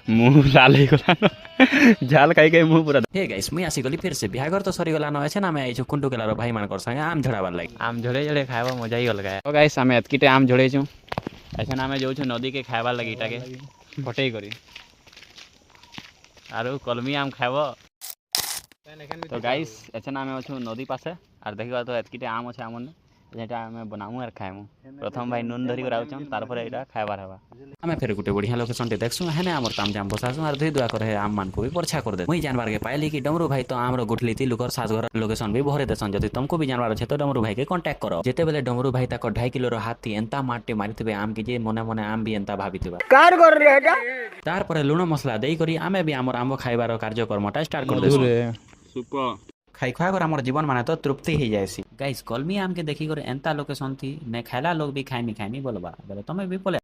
मुँह लाल हो गला झाल खाई खाई मुँह पूरा। हे गाइस मुई आसी गली फिर से बिहागर तो सरी गला न है ना मैं आइछु कुंटू केलार भाई मानकर संगे आम झड़ाबार लागी। आम झोड़े झोड़े खावा मजा ही अलग है। तो गाइस आम एतकीटे आम झोड़े छु ऐसा आम जो नदी के खाइबार लगी इटा के फटई करी आरो कलमी आम खाइब। तो गाइस ऐसा आम अच्छु नदी पासे और देखिए तो एतकीटे आम अच्छे आम जेटा आम बनामु और खाइमु। प्रथम भाई नून धरिक आउछन तारपर एटा खाइबार हवा। आमे फिर गुटे बढ़िया लोकेशन टे देखसु हेने हमर ताम जाम बसासु और धुई दुआ करे आम मान को भी परछा कर दे। मुई जानबार के पाइली कि डमरू भाई तो आमरो गुठली ती लुकर साजघर लोकेशन भी भरे देसन। जदि तुमको भी जानबार छे तो डमरू भाई के कांटेक्ट करो। जेते बेले डमरू भाई ताको 2.5 किलो रो हाथी एंता मारते मारितबे आम के जे मने मने आम भी एंता भाबितबा कार कर रे हेटा तारपर लुण मसला देई करी आमे भी हमर आंबो खाइबार कार्यक्रमटा स्टार्ट कर देसु। सुपर खाई खुआ कर हमर जीवन माने तो तृप्ति ही जायसी। गाइस कलमी आम के देखी कर एंता लोकेशन थी ने खाइला लोग भी खाइमी खाइमी बोलबा बोले तमे भी बोले